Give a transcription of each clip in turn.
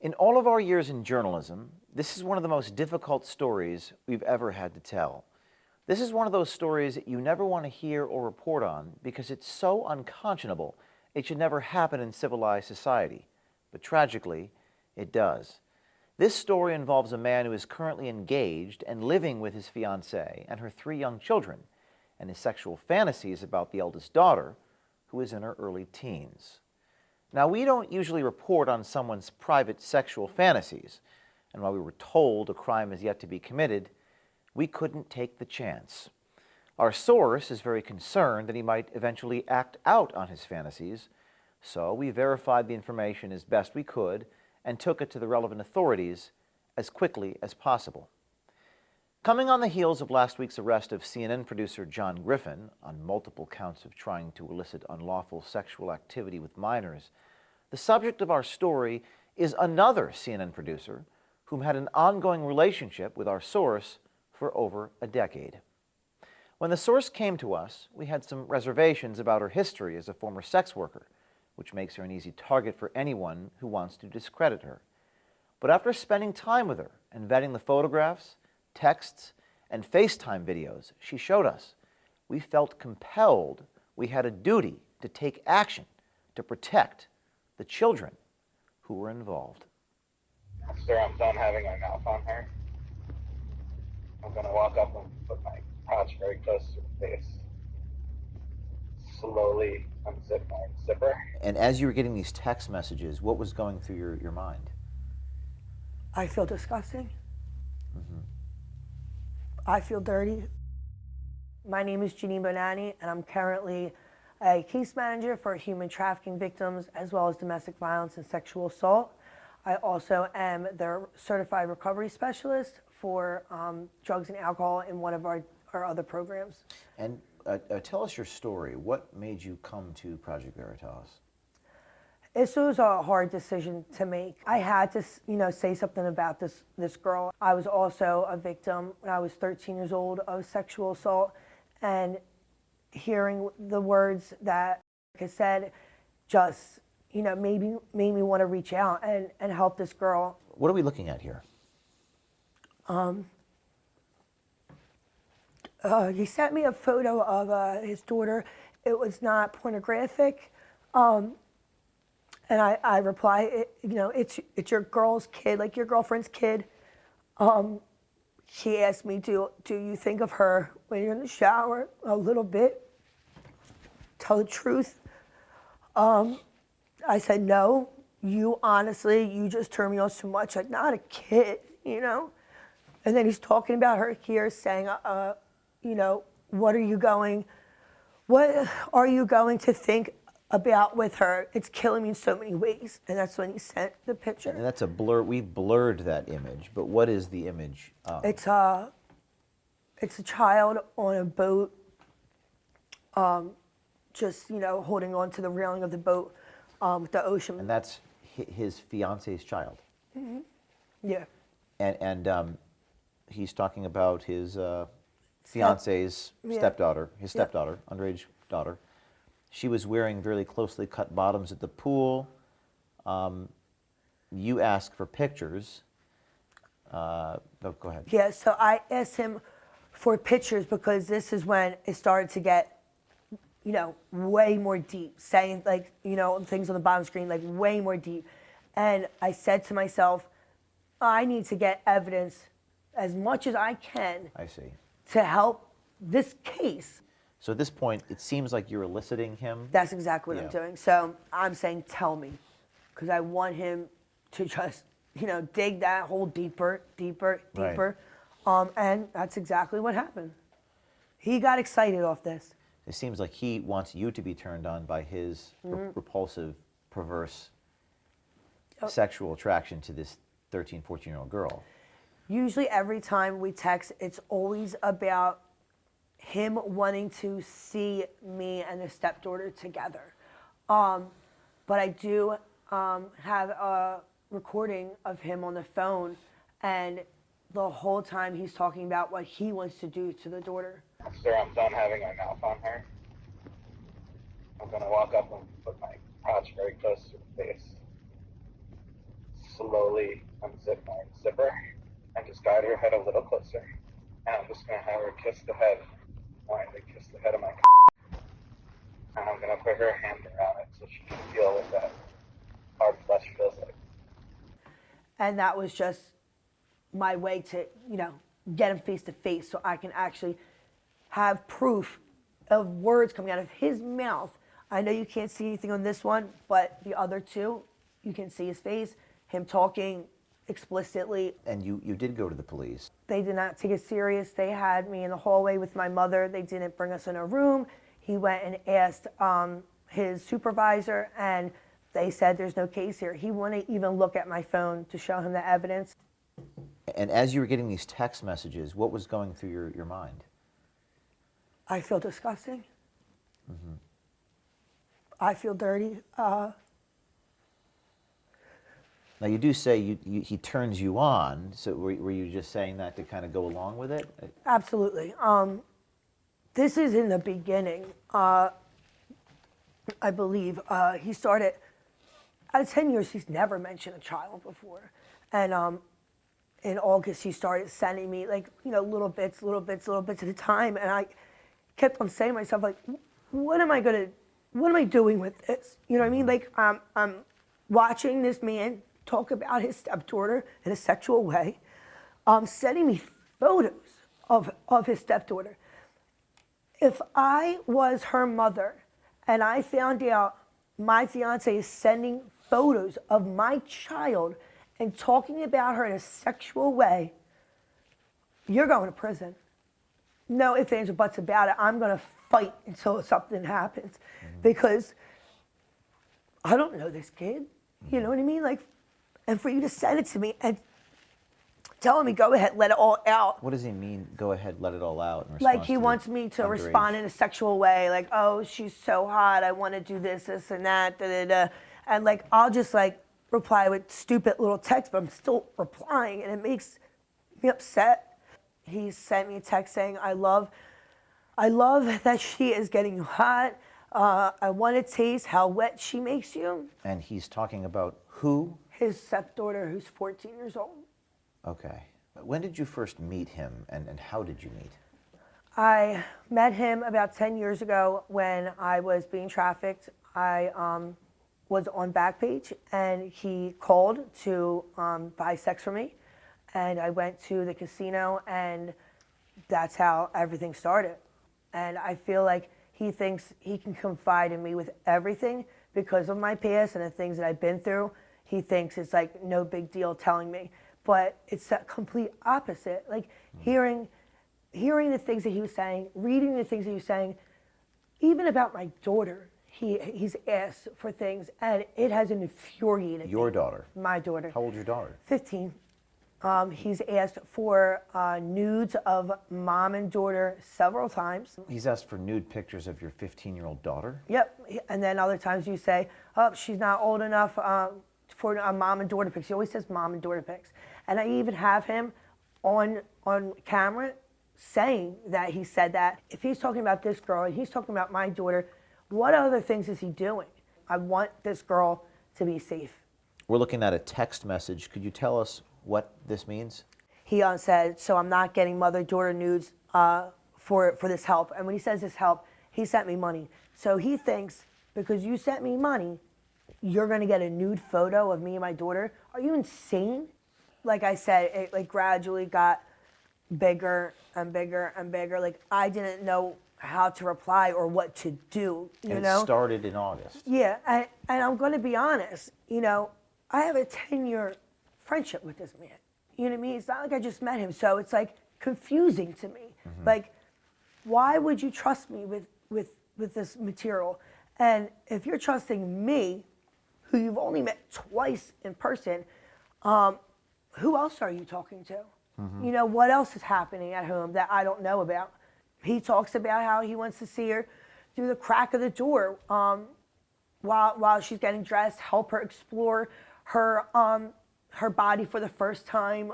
In all of our years in journalism, this is one of the most difficult stories we've ever had to tell. This is one of those stories that you never want to hear or report on because it's so unconscionable it should never happen in civilized society. But tragically, it does. This story involves a man who is currently engaged and living with his fiancée and her 3 young children, and his sexual fantasies about the eldest daughter, who is in her early teens. Now, we don't usually report on someone's private sexual fantasies, and while we were told a crime is yet to be committed, we couldn't take the chance. Our source is very concerned that he might eventually act out on his fantasies, so we verified the information as best we could and took it to the relevant authorities as quickly as possible. Coming on the heels of last week's arrest of CNN producer John Griffin on multiple counts of trying to elicit unlawful sexual activity with minors, the subject of our story is another CNN producer whom had an ongoing relationship with our source for over a decade. When the source came to us, we had some reservations about her history as a former sex worker, which makes her an easy target for anyone who wants to discredit her. But after spending time with her and vetting the photographs, texts, and FaceTime videos she showed us, we felt compelled we had a duty to take action to protect the children who were involved. Sir, I'm done having my mouth on her. I'm going to walk up and put my pouch very close to her face. Slowly unzip my zipper. And as you were getting these text messages, what was going through your mind? I feel disgusting. I feel dirty. My name is Janine Bonanni, and I'm currently a case manager for human trafficking victims as well as domestic violence and sexual assault. I also am the certified recovery specialist for drugs and alcohol in one of our other programs. And tell us your story. What made you come to Project Veritas? This was a hard decision to make. I had to, say something about this girl. I was also a victim when I was 13 years old of sexual assault, and hearing the words that I said just, made me want to reach out and help this girl. What are we looking at here? He sent me a photo of his daughter. It was not pornographic. And I reply, it's your girl's kid, like your girlfriend's kid. He asked me, do you think of her when you're in the shower? A little bit. Tell the truth. I said, no, you just turn me on so much, like not a kid, And then he's talking about her here, saying, what are you going to think about with her? It's killing me in so many ways. And that's when he sent the picture. And that's a blur. We've blurred that image, but what is the image of? It's a child on a boat, just holding on to the railing of the boat with the ocean. And that's his fiance's child. Mm-hmm. Yeah. And he's talking about his fiance's stepdaughter, underage daughter. She was wearing very closely cut bottoms at the pool. You asked for pictures. No, go ahead. Yeah, so I asked him for pictures because this is when it started to get, way more deep, saying things on the bottom screen, like way more deep. And I said to myself, I need to get evidence as much as I can. I see. To help this case. So at this point, it seems like you're eliciting him. That's exactly what I'm doing. So I'm saying, tell me, because I want him to just, dig that hole deeper. Right. And that's exactly what happened. He got excited off this. It seems like he wants you to be turned on by his repulsive, perverse sexual attraction to this 13, 14-year-old girl. Usually every time we text, it's always about him wanting to see me and his stepdaughter together. But I do have a recording of him on the phone, and the whole time he's talking about what he wants to do to the daughter. Sir, I'm done having my mouth on her. I'm going to walk up and put my pouch very close to her face. slowly unzip my zipper and just guide her head a little closer. And I'm just going to have her kiss the head, wanting to kiss the head of my and I'm going to put her hand around it so she can feel what that hard flesh feels like. And that was just my way to, get him face to face so I can actually have proof of words coming out of his mouth. I know you can't see anything on this one, but the other two, you can see his face, him talking explicitly. And you did go to the police. They did not take it serious. They had me in the hallway with my mother. They didn't bring us in a room. He went and asked his supervisor, and they said there's no case here. He wouldn't even look at my phone to show him the evidence. And as you were getting these text messages, what was going through your mind? I feel disgusting. I feel dirty. Now, you do say he turns you on, so were you just saying that to kind of go along with it? Absolutely. This is in the beginning. I believe he started, out of 10 years, he's never mentioned a child before. And in August, he started sending me little bits at a time. And I kept on saying to myself, what am I doing with this? You know what I mean? Like, I'm watching this man talk about his stepdaughter in a sexual way, sending me photos of his stepdaughter. If I was her mother and I found out my fiance is sending photos of my child and talking about her in a sexual way, you're going to prison. No ifs, ands, or buts about it. I'm going to fight until something happens because I don't know this kid. You know what I mean? And for you to send it to me and telling me, go ahead, let it all out. What does he mean, go ahead, let it all out? Like he wants me to respond in a sexual way, like, oh, she's so hot, I want to do this, this, and that, da, da, da. And I'll just reply with stupid little text, but I'm still replying, and it makes me upset. He sent me a text saying, I love that she is getting hot. I want to taste how wet she makes you. And he's talking about who? His stepdaughter, who's 14 years old. Okay. When did you first meet him, and how did you meet? I met him about 10 years ago when I was being trafficked. I was on Backpage, and he called to buy sex from me. And I went to the casino, and that's how everything started. And I feel like he thinks he can confide in me with everything because of my past and the things that I've been through. He thinks it's no big deal telling me. But it's the complete opposite. Hearing the things that he was saying, reading the things that he was saying, even about my daughter, he's asked for things, and it has infuriated me. Your daughter? My daughter. How old's your daughter? 15. He's asked for nudes of mom and daughter several times. He's asked for nude pictures of your 15-year-old daughter? Yep. And then other times you say, oh, she's not old enough for a mom and daughter pics. He always says mom and daughter pics. And I even have him on camera saying that he said that. If he's talking about this girl and he's talking about my daughter, what other things is he doing? I want this girl to be safe. We're looking at a text message. Could you tell us what this means? He said, so I'm not getting mother-daughter nudes for this help. And when he says this help, he sent me money. So he thinks because you sent me money, you're going to get a nude photo of me and my daughter. Are you insane? Like I said, it gradually got bigger and bigger and bigger. I didn't know how to reply or what to do, you know? It started in August. Yeah, and I'm going to be honest, I have a 10-year friendship with this man. You know what I mean? It's not like I just met him, so it's confusing to me. Why would you trust me with this material? And if you're trusting me, who you've only met twice in person, who else are you talking to? What else is happening at home that I don't know about? He talks about how he wants to see her through the crack of the door while she's getting dressed, help her explore her body for the first time,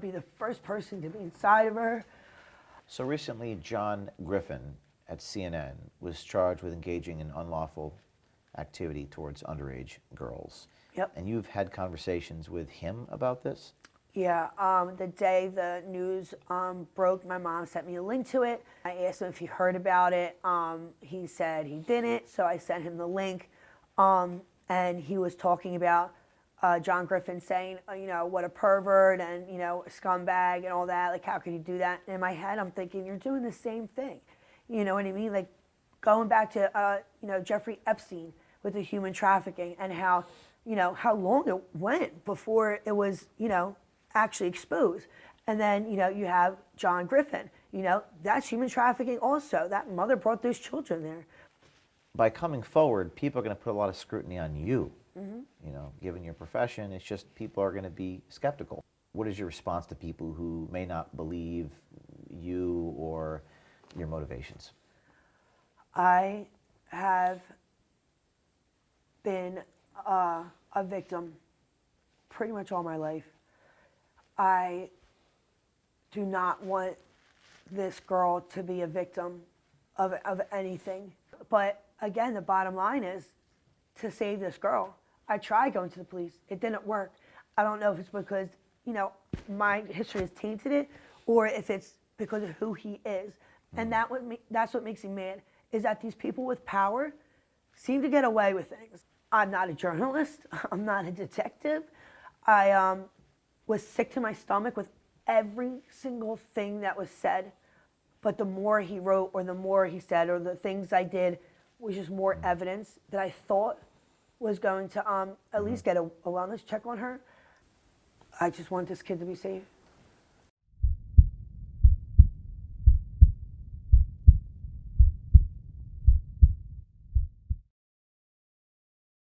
be the first person to be inside of her. So recently, John Griffin at CNN was charged with engaging in unlawful activity towards underage girls. Yep. And you've had conversations with him about this? Yeah, the day the news broke, my mom sent me a link to it. I asked him if he heard about it. He said he didn't, so I sent him the link. And he was talking about John Griffin saying, you know, what a pervert and, you know, a scumbag and all that. Like, how could you do that? And in my head, I'm thinking, you're doing the same thing. You know what I mean? Like, going back to, you know, Jeffrey Epstein with the human trafficking and how, you know, how long it went before it was, you know, actually exposed. And then, you know, you have John Griffin, you know, that's human trafficking also. That mother brought those children there. By coming forward, people are going to put a lot of scrutiny on you. You know, given your profession, it's just people are going to be skeptical. What is your response to people who may not believe you or your motivations? I have been a victim pretty much all my life. I do not want this girl to be a victim of anything. But again, the bottom line is to save this girl. I tried going to the police. It didn't work. I don't know if it's because, you know, my history has tainted it or if it's because of who he is. And that's what makes me mad, is that these people with power seem to get away with things. I'm not a journalist. I'm not a detective. I was sick to my stomach with every single thing that was said. But the more he wrote or the more he said or the things I did was just more evidence that I thought was going to at least get a wellness check on her. I just want this kid to be safe.